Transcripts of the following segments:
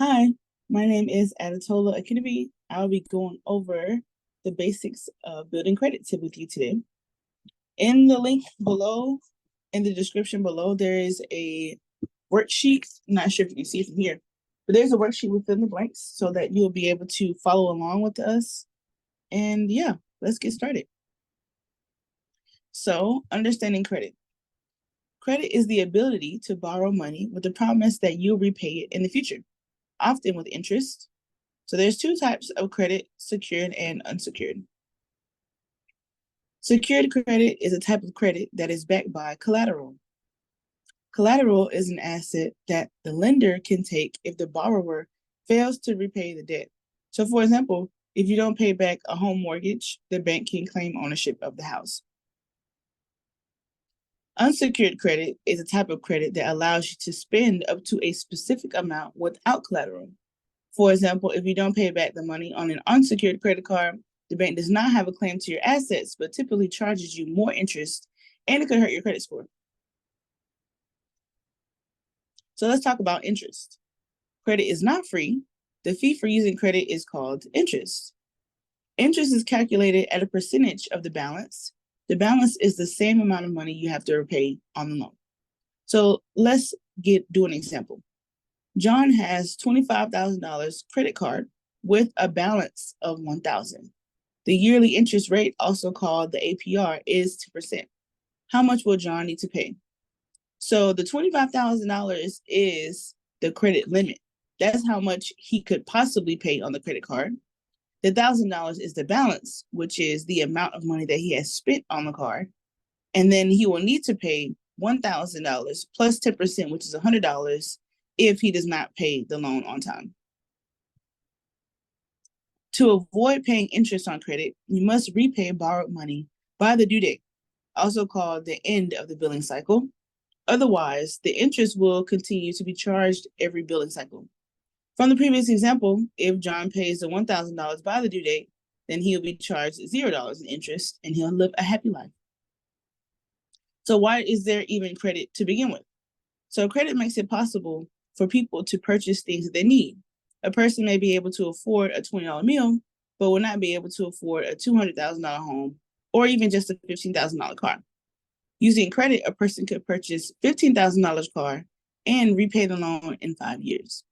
Hi, my name is Adatola Akinobi. I'll be going over the basics of building credit tip with you today. In the link below, in the description below, there is a worksheet. I'm not sure if you can see it from here, but there's a worksheet with fill in the blanks so that you'll be able to follow along with us. And yeah, let's get started. So, understanding credit. Credit is the ability to borrow money with the promise that you'll repay it in the future, often with interest. So there's two types of credit, secured and unsecured. Secured credit is a type of credit that is backed by collateral. Collateral is an asset that the lender can take if the borrower fails to repay the debt. So for example, if you don't pay back a home mortgage, the bank can claim ownership of the house. Unsecured credit is a type of credit that allows you to spend up to a specific amount without collateral. For example, if you don't pay back the money on an unsecured credit card, the bank does not have a claim to your assets, but typically charges you more interest, and it could hurt your credit score. So let's talk about interest. Credit is not free. The fee for using credit is called interest. Interest is calculated at a percentage of the balance. The balance is the same amount of money you have to repay on the loan. So let's do an example. John has $25,000 credit card with a balance of $1,000. The yearly interest rate, also called the APR, is 2%. How much will John need to pay? So the $25,000 is the credit limit. That's how much he could possibly pay on the credit card. The $1,000 is the balance, which is the amount of money that he has spent on the card. And then he will need to pay $1,000 plus 10%, which is $100, if he does not pay the loan on time. To avoid paying interest on credit, you must repay borrowed money by the due date, also called the end of the billing cycle. Otherwise, the interest will continue to be charged every billing cycle. From the previous example, if John pays the $1,000 by the due date, then he'll be charged $0 in interest and he'll live a happy life. So why is there even credit to begin with? So credit makes it possible for people to purchase things that they need. A person may be able to afford a $20 meal, but will not be able to afford a $200,000 home or even just a $15,000 car. Using credit, a person could purchase $15,000 car and repay the loan in 5 years.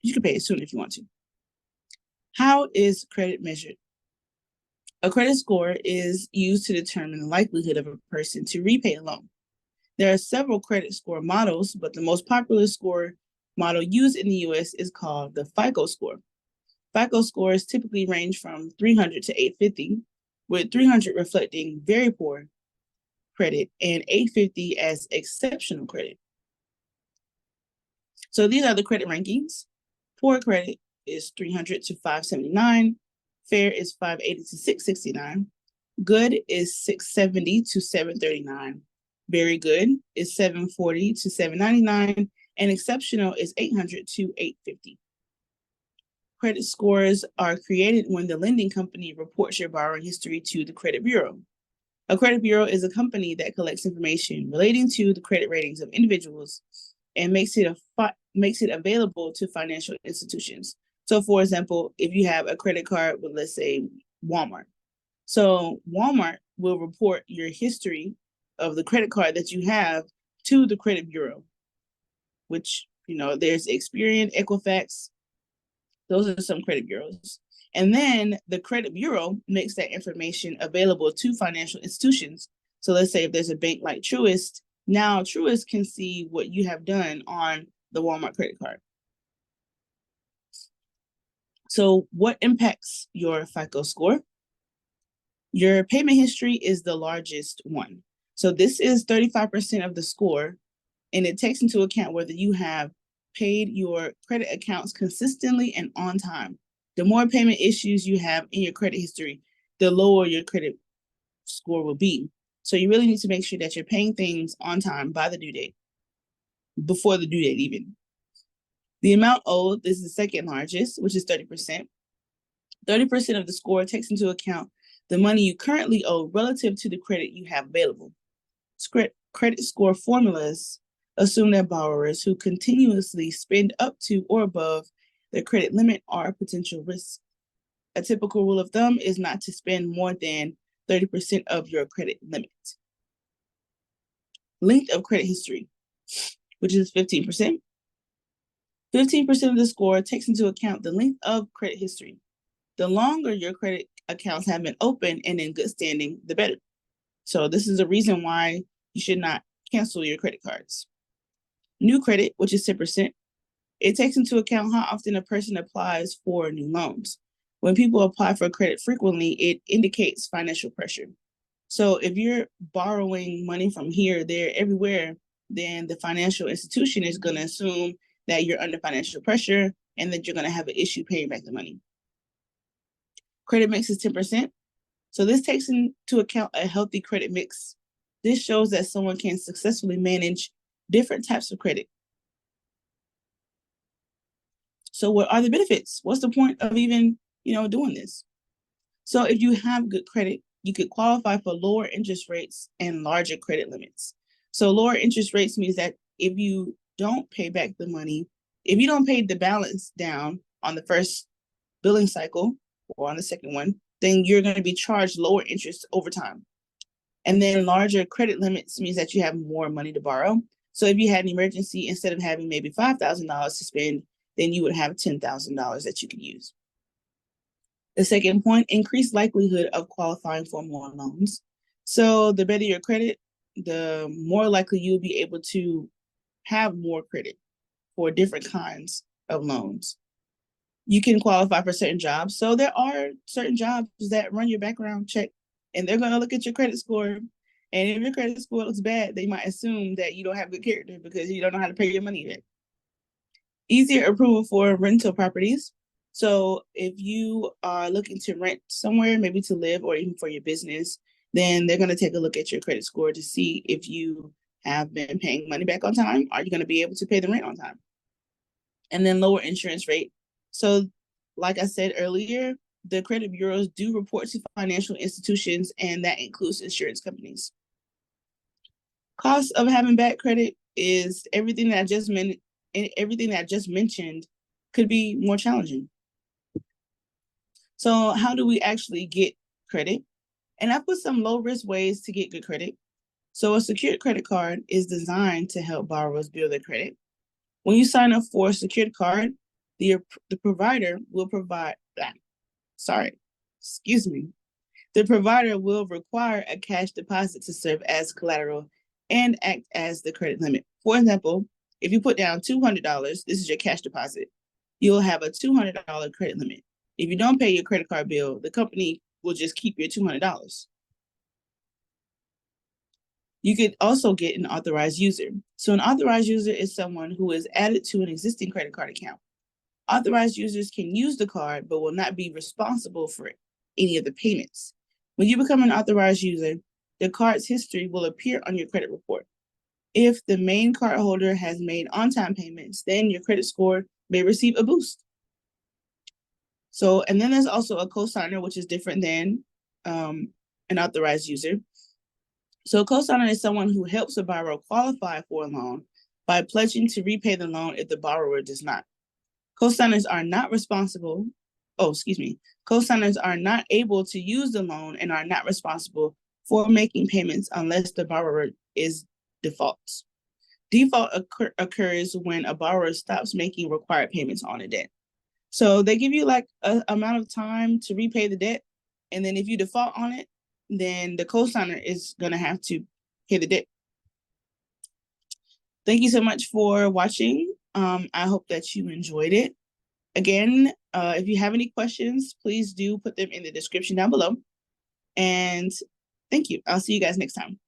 You can pay it soon if you want to. How is credit measured? A credit score is used to determine the likelihood of a person to repay a loan. There are several credit score models, but the most popular score model used in the US is called the FICO score. FICO scores typically range from 300 to 850, with 300 reflecting very poor credit and 850 as exceptional credit. So these are the credit rankings. Poor credit is 300 to 579. Fair is 580 to 669. Good is 670 to 739. Very good is 740 to 799, and exceptional is 800 to 850. Credit scores are created when the lending company reports your borrowing history to the credit bureau. A credit bureau is a company that collects information relating to the credit ratings of individuals and makes it available to financial institutions. So for example, if you have a credit card with, let's say, Walmart. So Walmart will report your history of the credit card that you have to the credit bureau, which, there's Experian, Equifax. Those are some credit bureaus. And then the credit bureau makes that information available to financial institutions. So let's say if there's a bank like Truist, now Truist can see what you have done on the Walmart credit card. So what impacts your FICO score? Your payment history is the largest one. So this is 35% of the score, and it takes into account whether you have paid your credit accounts consistently and on time. The more payment issues you have in your credit history, the lower your credit score will be. So you really need to make sure that you're paying things on time by the due date, before the due date even. The amount owed, this is the second largest, which is 30%. 30% of the score takes into account the money you currently owe relative to the credit you have available. Credit score formulas assume that borrowers who continuously spend up to or above their credit limit are a potential risk. A typical rule of thumb is not to spend more than 30% of your credit limit. Length of credit history, which is 15%. 15% of the score takes into account the length of credit history. The longer your credit accounts have been open and in good standing, the better. So this is a reason why you should not cancel your credit cards. New credit, which is 10%, it takes into account how often a person applies for new loans. When people apply for credit frequently, it indicates financial pressure. So if you're borrowing money from here, there, everywhere, then the financial institution is going to assume that you're under financial pressure and that you're going to have an issue paying back the money. Credit mix is 10%. So this takes into account a healthy credit mix. This shows that someone can successfully manage different types of credit. So what are the benefits? What's the point of even, doing this? So if you have good credit, you could qualify for lower interest rates and larger credit limits. So lower interest rates means that if you don't pay back the money, if you don't pay the balance down on the first billing cycle or on the second one, then you're going to be charged lower interest over time. And then larger credit limits means that you have more money to borrow. So if you had an emergency, instead of having maybe $5,000 to spend, then you would have $10,000 that you could use. The second point, increased likelihood of qualifying for more loans. So the better your credit, the more likely you'll be able to have more credit for different kinds of loans. You can qualify for certain jobs. So there are certain jobs that run your background check, and they're going to look at your credit score. And if your credit score looks bad, they might assume that you don't have good character because you don't know how to pay your money yet. Easier approval for rental properties. So if you are looking to rent somewhere, maybe to live or even for your business, then they're going to take a look at your credit score to see if you have been paying money back on time. Are you going to be able to pay the rent on time? And then lower insurance rate. So like I said earlier, the credit bureaus do report to financial institutions, and that includes insurance companies. Cost of having bad credit is everything that I just mentioned could be more challenging. So how do we actually get credit? And I put some low risk ways to get good credit. So a secured credit card is designed to help borrowers build their credit. When you sign up for a secured card, the provider will provide, the provider will require a cash deposit to serve as collateral and act as the credit limit. For example, if you put down $200, this is your cash deposit, you'll have a $200 credit limit. If you don't pay your credit card bill, the company will just keep your $200. You could also get an authorized user. So an authorized user is someone who is added to an existing credit card account. Authorized users can use the card, but will not be responsible for any of the payments. When you become an authorized user, the card's history will appear on your credit report. If the main cardholder has made on-time payments, then your credit score may receive a boost. So, and then there's also a cosigner, which is different than an authorized user. So a cosigner is someone who helps a borrower qualify for a loan by pledging to repay the loan if the borrower does not. Cosigners are not Cosigners are not able to use the loan and are not responsible for making payments unless the borrower is defaults. Default occurs when a borrower stops making required payments on a debt. So they give you like an amount of time to repay the debt. And then if you default on it, then the cosigner is going to have to pay the debt. Thank you so much for watching. I hope that you enjoyed it. Again, if you have any questions, please do put them in the description down below. And thank you. I'll see you guys next time.